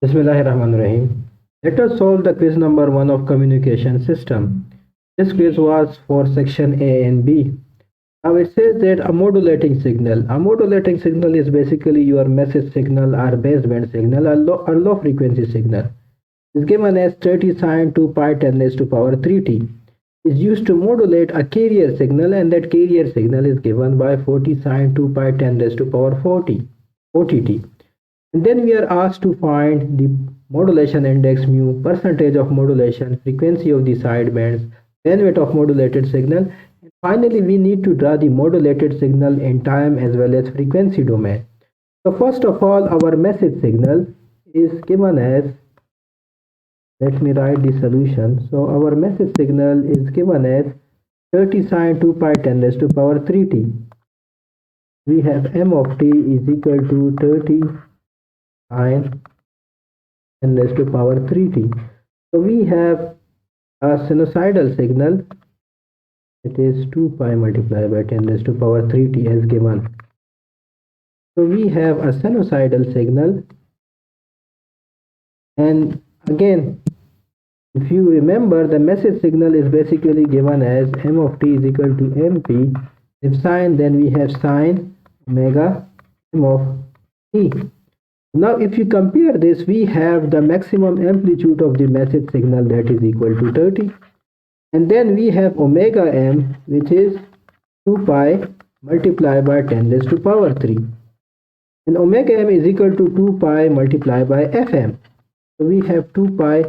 Bismillahirrahmanirrahim. Let us solve the quiz number 1 of communication system. This quiz was for section A and B. Now it says that a modulating signal. A modulating signal is basically your message signal or baseband signal or low frequency signal. Is given as 30 sine 2 pi 10 raised to power 3t. Is used to modulate a carrier signal, and that carrier signal is given by 40 sine 2 pi 10 raised to power 40 t. And then we are asked to find the modulation index mu, percentage of modulation, frequency of the sidebands, bandwidth of modulated signal, and finally we need to draw the modulated signal in time as well as frequency domain. So first of all, our message signal is given as, let me write the solution. So our message signal is given as 30 sine 2 pi 10 raised to power 3t. We have m of t is equal to 30 sine 10 raised to power 3t. So we have a sinusoidal signal, it is 2 pi multiplied by 10 raised to power 3t as given. So we have a sinusoidal signal, and again, if you remember, the message signal is basically given as m of t is equal to mp. If sine, then we have sine omega m of t. Now if you compare this, we have the maximum amplitude of the message signal, that is equal to 30, and then we have omega m, which is 2 pi multiplied by 10 raised to power 3, and omega m is equal to 2 pi multiplied by fm. So we have 2 pi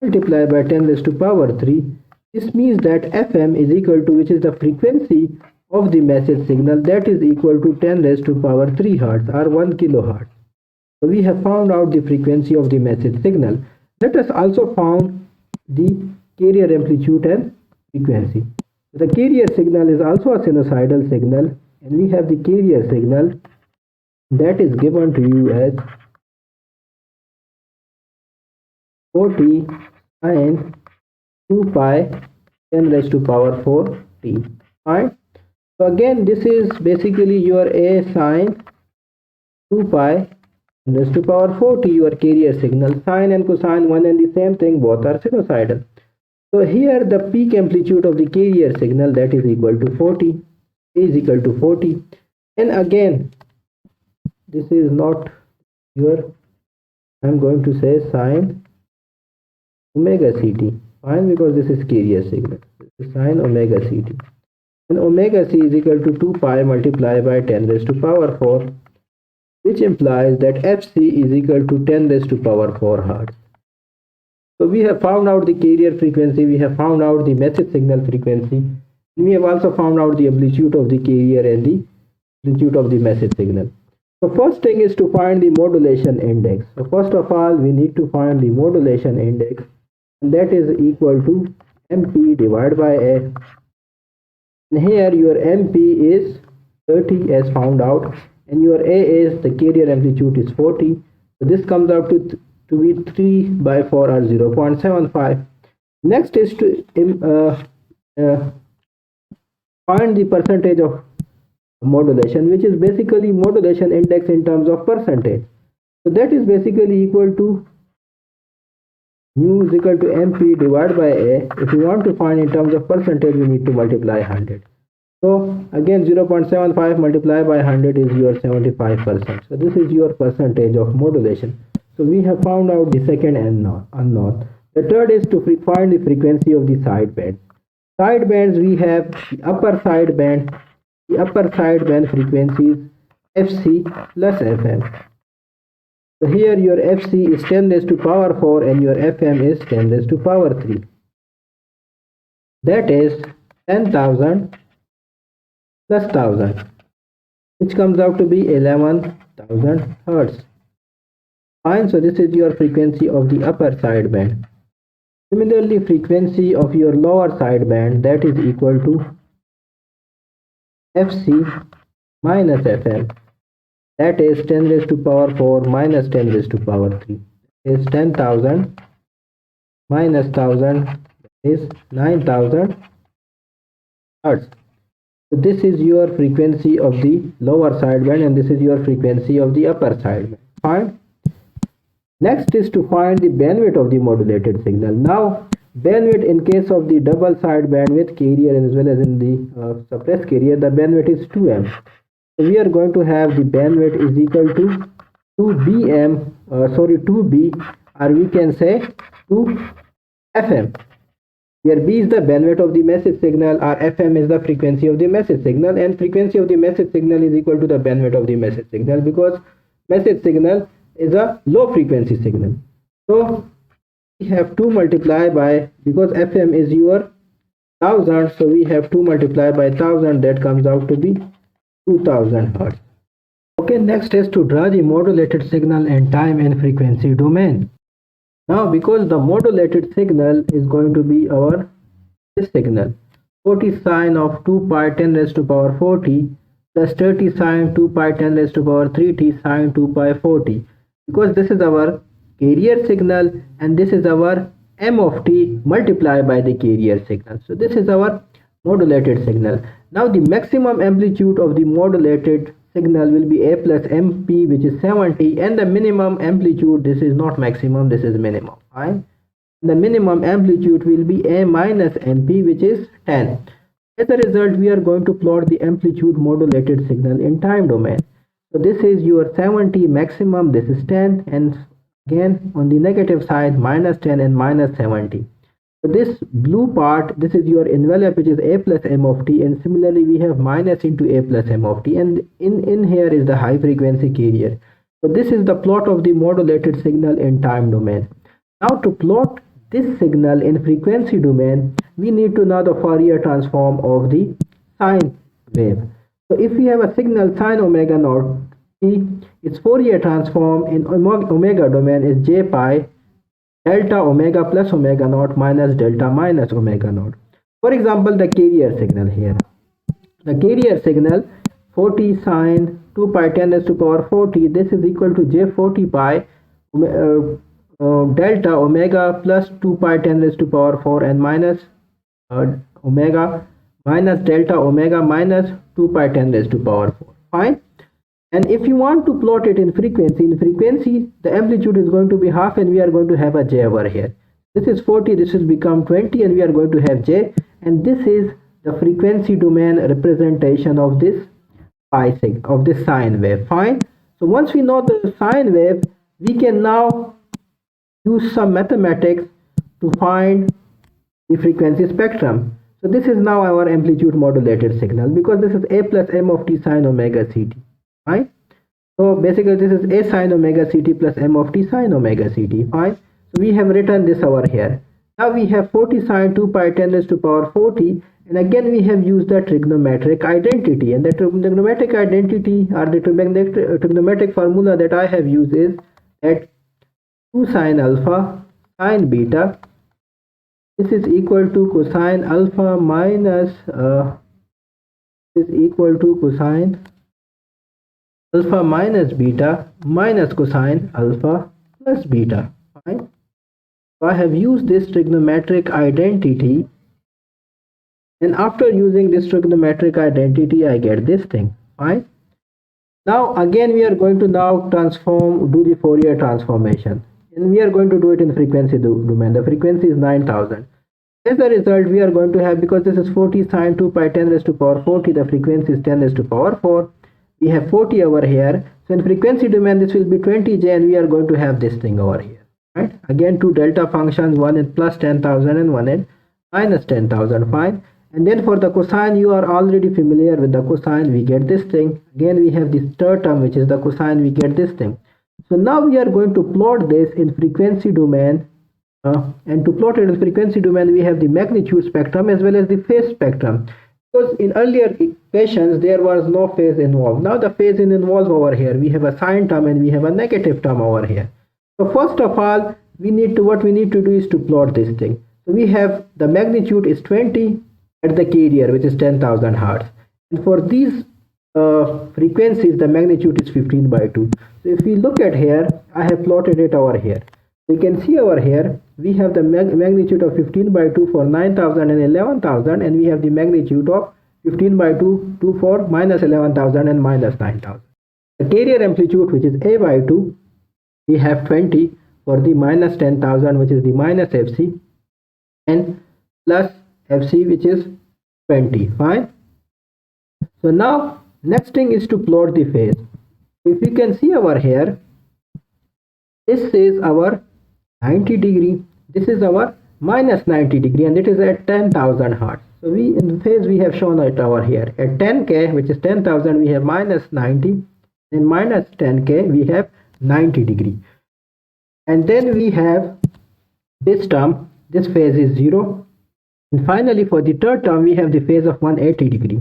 multiplied by 10 raised to power 3. This means that fm is equal to, which is the frequency of the message signal, that is equal to 10 raised to power 3 hertz or 1 kilohertz. So we have found out the frequency of the message signal. Let us also find the carrier amplitude and frequency. The carrier signal is also a sinusoidal signal, and we have the carrier signal that is given to you as 40 sine 2 pi 10 raised to power 4t. Fine. So again, this is basically your a sine 2 pi raised to power 40, your carrier signal. Sine and cosine, one and the same thing, both are sinusoidal. So here the peak amplitude of the carrier signal, that is equal to 40, is equal to 40. And again, this is not your, I'm going to say sine omega ct. Fine, because this is carrier signal. This is sine omega ct. And omega c is equal to 2 pi multiplied by 10 raised to power 4, which implies that fc is equal to 10 raised to power 4 hertz. So we have found out the carrier frequency, we have found out the message signal frequency, and we have also found out the amplitude of the carrier and the amplitude of the message signal. So first thing is to find the modulation index. So first of all, we need to find the modulation index, and that is equal to mp divided by a. And here your mp is 30 as found out, and your a is, the carrier amplitude is 40. So this comes out to be 3 by 4 or 0.75. Next is to find the percentage of modulation, which is basically modulation index in terms of percentage. So that is basically equal to mu is equal to mp divided by a. If you want to find in terms of percentage, we need to multiply 100. So again, 0.75 multiplied by 100 is your 75%. So this is your percentage of modulation. So we have found out the second unknown. The third is to find the frequency of the sidebands. Sidebands, we have the upper sideband. The upper sideband frequency is fc plus fm. So here your fc is 10 raised to power 4 and your fm is 10 raised to power 3. That is 10,000 plus 1000, which comes out to be 11,000 hertz. Fine, so this is your frequency of the upper sideband. Similarly, frequency of your lower sideband, that is equal to fc minus fm, that is 10 raised to power 4 minus 10 raised to power 3, is 10,000 minus 1000 is 9,000 hertz. So this is your frequency of the lower sideband, and this is your frequency of the upper sideband. Fine. Next is to find the bandwidth of the modulated signal. Now, bandwidth in case of the double side bandwidth carrier as well as in the suppressed carrier, the bandwidth is 2m. So we are going to have the bandwidth is equal to 2b, or we can say 2fm. Here B is the bandwidth of the message signal, or FM is the frequency of the message signal, and frequency of the message signal is equal to the bandwidth of the message signal, because message signal is a low frequency signal. So we have to multiply by, because FM is your 1000, so we have to multiply by 1000, that comes out to be 2000 Hertz. Okay, next is to draw the modulated signal in time and frequency domain. Now, because the modulated signal is going to be our this signal 40 sine of 2 pi 10 raised to power 40 plus 30 sine 2 pi 10 raised to power 3t sine 2 pi 40, because this is our carrier signal and this is our m of t multiplied by the carrier signal. So this is our modulated signal. Now the maximum amplitude of the modulated signal will be a plus mp, which is 70, and the minimum amplitude, this is not maximum, this is minimum, fine. The minimum amplitude will be a minus mp, which is 10. As a result, we are going to plot the amplitude modulated signal in time domain. So this is your 70 maximum, this is 10, and again on the negative side minus 10 and minus 70. So this blue part, this is your envelope, which is a plus m of t, and similarly we have minus into a plus m of t, and in here is the high frequency carrier. So this is the plot of the modulated signal in time domain. Now to plot this signal in frequency domain, we need to know the Fourier transform of the sine wave. So if we have a signal sine omega naught t, its Fourier transform in omega domain is j pi delta omega plus omega naught minus delta minus omega naught. For example, the carrier signal here. The carrier signal 40 sine 2 pi 10 raised to power 40, this is equal to j 40 pi delta omega plus 2 pi 10 raised to power 4 and minus omega minus delta omega minus 2 pi 10 raised to power 4. Fine. And if you want to plot it in frequency, the amplitude is going to be half, and we are going to have a j over here. This is 40, this will become 20, and we are going to have j, and this is the frequency domain representation of this of this sine wave. Fine. So once we know the sine wave, we can now use some mathematics to find the frequency spectrum. So this is now our amplitude modulated signal, because this is a plus m of t sine omega ct. Fine. So basically this is a sine omega ct plus m of t sine omega ct. Fine. So we have written this over here. Now we have 40 sine 2 pi 10 raised to power 40, and again we have used the trigonometric identity, and the trigonometric identity, or the trigonometric formula that I have used is that 2 sine alpha sine beta, this is equal to cosine alpha minus is equal to cosine alpha minus beta minus cosine alpha plus beta. Fine. So I have used this trigonometric identity, and after using this trigonometric identity I get this thing. Fine. Now again we are going to now do the Fourier transformation, and we are going to do it in frequency domain. The frequency is 9000. As a result, we are going to have, because this is 40 sine 2 pi 10 raised to power 40, the frequency is 10 raised to power 4. We have 40 over here. So in frequency domain, this will be 20j, and we are going to have this thing over here. Right? Again, two delta functions, one in plus 10,000 and one in minus 10,000. Fine. And then for the cosine, you are already familiar with the cosine. We get this thing. Again, we have this third term, which is the cosine. We get this thing. So now we are going to plot this in frequency domain. And to plot it in frequency domain, we have the magnitude spectrum as well as the phase spectrum. Because in earlier equations there was no phase involved. Now the phase is involved over here. We have a sine term and we have a negative term over here. So first of all, what we need to do is to plot this thing. So we have the magnitude is 20 at the carrier, which is 10,000 Hertz. And for these frequencies, the magnitude is 15 by 2. So if we look at here, I have plotted it over here. You can see over here we have the magnitude of 15 by 2 for 9000 and 11,000, and we have the magnitude of 15 by 2 for minus 11,000 and minus 9,000. The carrier amplitude, which is a by 2, we have 20 for the minus 10,000, which is the minus FC, and plus FC, which is 20. Fine. So now next thing is to plot the phase. If you can see over here, this is our 90 degree, this is our minus 90 degree, and it is at 10,000 hertz. So we in the phase we have shown it over here at 10k, which is 10,000, we have minus 90, then minus 10k we have 90 degree, and then we have this term, this phase is 0, and finally for the third term we have the phase of 180 degree.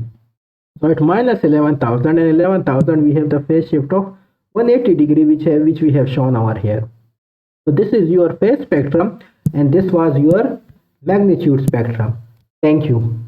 So at minus 11,000 and 11,000 we have the phase shift of 180 degree, which we have shown over here. So this is your phase spectrum, and this was your magnitude spectrum. Thank you.